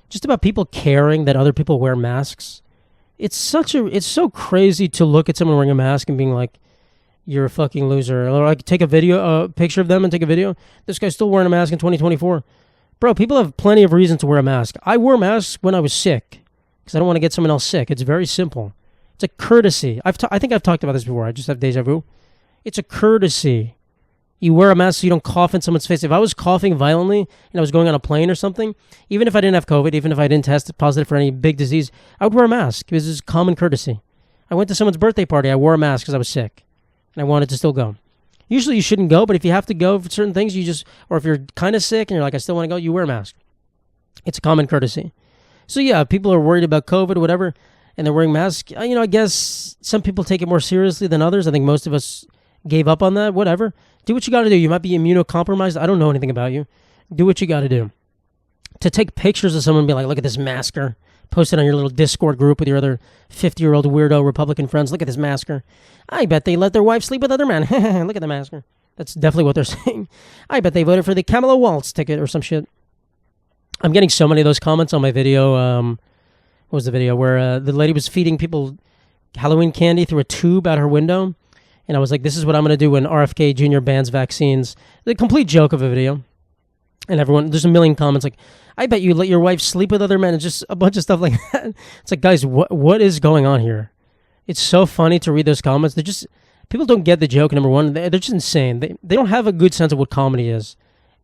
Just about people caring that other people wear masks. It's so crazy to look at someone wearing a mask and being like, you're a fucking loser. Or take a picture of them and take a video. This guy's still wearing a mask in 2024. Bro, people have plenty of reasons to wear a mask. I wore masks when I was sick because I don't want to get someone else sick. It's very simple. It's a courtesy. I think I've talked about this before. I just have deja vu. It's a courtesy. You wear a mask so you don't cough in someone's face. If I was coughing violently and I was going on a plane or something, even if I didn't have COVID, even if I didn't test positive for any big disease, I would wear a mask because it's common courtesy. I went to someone's birthday party. I wore a mask because I was sick and I wanted to still go. Usually you shouldn't go, but if you have to go for certain things, or if you're kind of sick and you're like, I still want to go, you wear a mask. It's a common courtesy. So yeah, people are worried about COVID or whatever, and they're wearing masks. I guess some people take it more seriously than others. I think most of us gave up on that. Whatever. Do what you got to do. You might be immunocompromised. I don't know anything about you. Do what you got to do. To take pictures of someone and be like, look at this masker. Post it on your little Discord group with your other 50-year-old weirdo Republican friends. Look at this masker. I bet they let their wife sleep with other men. Look at the masker. That's definitely what they're saying. I bet they voted for the Kamala Waltz ticket or some shit. I'm getting so many of those comments on my video. What was the video? Where the lady was feeding people Halloween candy through a tube out her window. And I was like, this is what I'm going to do when RFK Jr. bans vaccines. The complete joke of a video. And there's a million comments like, I bet you let your wife sleep with other men. It's just a bunch of stuff like that. It's like, guys, what is going on here? It's so funny to read those comments. People don't get the joke, number one. They're just insane. They don't have a good sense of what comedy is.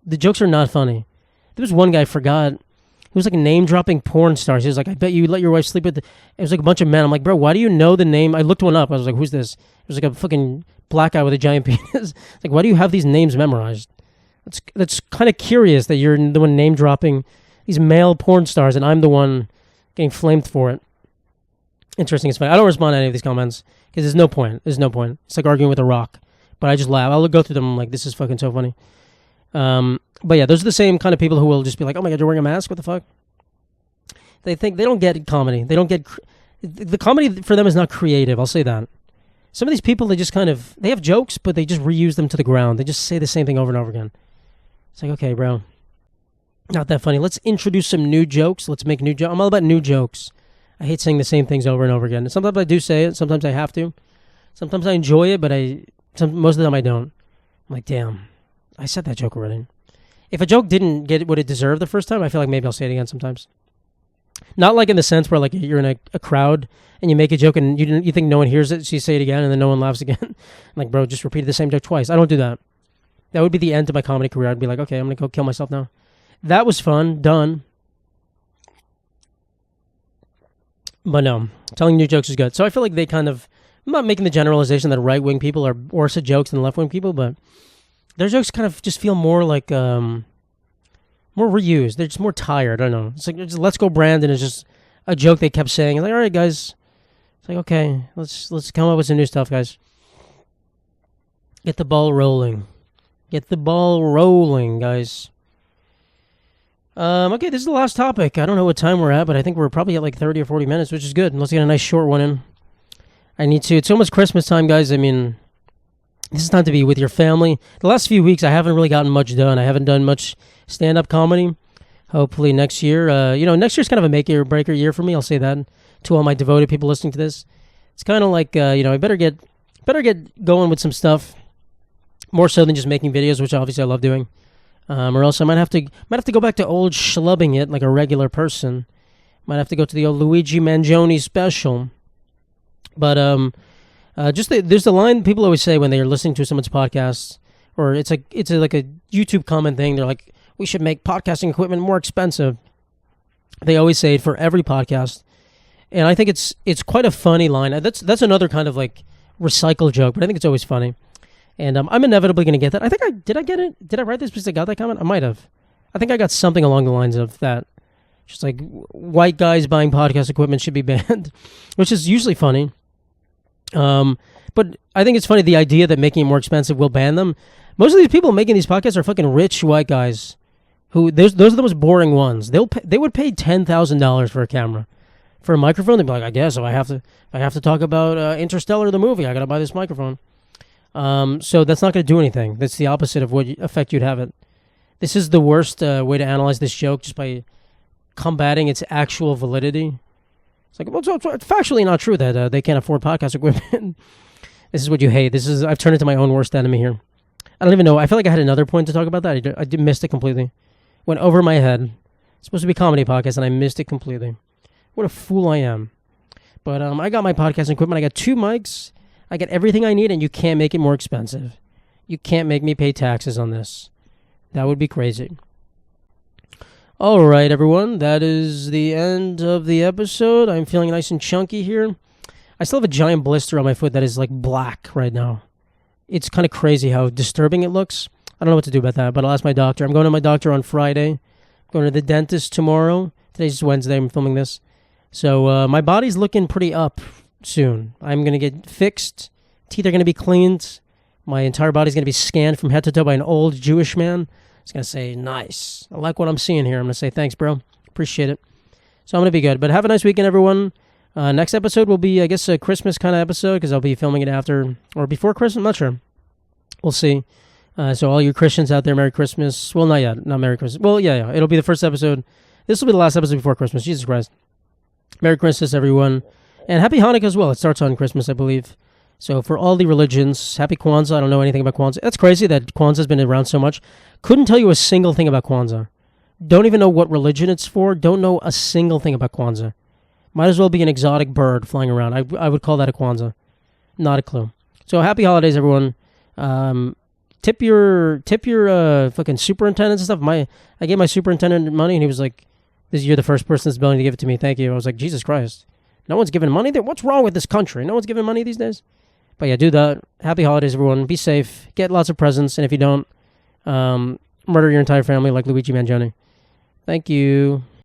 The jokes are not funny. There was one guy, I forgot. He was like name-dropping porn stars. He was like, I bet you let your wife sleep with... It was like a bunch of men. I'm like, bro, why do you know the name? I looked one up. I was like, who's this? It was like a fucking black guy with a giant penis. Like, why do you have these names memorized? That's kind of curious that you're the one name-dropping these male porn stars and I'm the one getting flamed for it. Interesting. It's funny. I don't respond to any of these comments because there's no point. It's like arguing with a rock. But I just laugh. I'll go through them. I'm like, this is fucking so funny. But yeah, those are the same kind of people who will just be like, oh my God, you're wearing a mask? What the fuck? They don't get comedy. They don't get... The comedy for them is not creative. I'll say that. Some of these people, they just they have jokes, but they just reuse them to the ground. They just say the same thing over and over again. It's like, okay, bro, not that funny. Let's introduce some new jokes. Let's make new jokes. I'm all about new jokes. I hate saying the same things over and over again. And sometimes I do say it. Sometimes I have to. Sometimes I enjoy it, but most of the time I don't. I'm like, damn, I said that joke already. If a joke didn't get what it deserved the first time, I feel like maybe I'll say it again sometimes. Not like in the sense where like you're in a crowd and you make a joke and you think no one hears it, so you say it again and then no one laughs again. Like, bro, just repeated the same joke twice. I don't do that. That would be the end of my comedy career. I'd be like, okay, I'm going to go kill myself now. That was fun. Done. But no, telling new jokes is good. So I feel like they I'm not making the generalization that right-wing people are worse at jokes than left-wing people, but their jokes kind of just feel more like, more reused. They're just more tired. I don't know. It's like, Let's Go Brandon is just a joke they kept saying. It's like, all right, guys. It's like, okay, let's come up with some new stuff, guys. Get the ball rolling. Get the ball rolling, guys. Okay, this is the last topic. I don't know what time we're at, but I think we're probably at like 30 or 40 minutes, which is good. Let's get a nice short one in. It's almost Christmas time, guys. I mean, this is time to be with your family. The last few weeks, I haven't really gotten much done. I haven't done much stand-up comedy. Hopefully next year. Next year's kind of a make-or-breaker year for me. I'll say that to all my devoted people listening to this. It's kind of like, I better get going with some stuff, more so than just making videos, which obviously I love doing. Or else I might have to go back to old schlubbing it like a regular person. Might have to go to the old Luigi Mangione special. But there's a line people always say when they are listening to someone's podcast, or it's like a YouTube comment thing. They're like, we should make podcasting equipment more expensive. They always say it for every podcast, and I think it's quite a funny line. That's another kind of like recycled joke, but I think it's always funny. And I'm inevitably going to get that. I think did I get it? Did I write this because I got that comment? I might have. I think I got something along the lines of that. Just like white guys buying podcast equipment should be banned, which is usually funny. But I think it's funny the idea that making it more expensive will ban them. Most of these people making these podcasts are fucking rich white guys. Those are the most boring ones. They would pay $10,000 for a camera, for a microphone. They'd be like, I guess if I have to talk about Interstellar the movie, I gotta buy this microphone. So that's not going to do anything. That's the opposite of what effect you'd have it. This is the worst way to analyze this joke, just by combating its actual validity. It's like, well, it's factually not true that they can't afford podcast equipment. This is what you hate. I've turned into my own worst enemy here. I don't even know. I feel like I had another point to talk about that. I missed it completely. Went over my head. It's supposed to be a comedy podcast, and I missed it completely. What a fool I am. But I got my podcasting equipment. I got 2 mics. I got everything I need, and you can't make it more expensive. You can't make me pay taxes on this. That would be crazy. All right, everyone. That is the end of the episode. I'm feeling nice and chunky here. I still have a giant blister on my foot that is like black right now. It's kind of crazy how disturbing it looks. I don't know what to do about that, but I'll ask my doctor. I'm going to my doctor on Friday. I'm going to the dentist tomorrow. Today's Wednesday. I'm filming this. So my body's looking pretty up soon. I'm going to get fixed. Teeth are going to be cleaned. My entire body's going to be scanned from head to toe by an old Jewish man. He's going to say, nice. I like what I'm seeing here. I'm going to say, thanks, bro. Appreciate it. So I'm going to be good. But have a nice weekend, everyone. Next episode will be, I guess, a Christmas kind of episode, because I'll be filming it after or before Christmas. I'm not sure. We'll see. So all you Christians out there, Merry Christmas. Well, not yet. Not Merry Christmas. Well, yeah. It'll be the first episode. This will be the last episode before Christmas. Jesus Christ. Merry Christmas, everyone. And Happy Hanukkah as well. It starts on Christmas, I believe. So for all the religions, Happy Kwanzaa. I don't know anything about Kwanzaa. That's crazy that Kwanzaa's been around so much. Couldn't tell you a single thing about Kwanzaa. Don't even know what religion it's for. Don't know a single thing about Kwanzaa. Might as well be an exotic bird flying around. I would call that a Kwanzaa. Not a clue. So happy holidays, everyone. Tip your fucking superintendents and stuff. I gave my superintendent money, and he was like, "You're the first person that's willing to give it to me. Thank you." I was like, Jesus Christ. No one's giving money there? What's wrong with this country? No one's giving money these days? But yeah, do that. Happy holidays, everyone. Be safe. Get lots of presents. And if you don't, murder your entire family like Luigi Mangione. Thank you.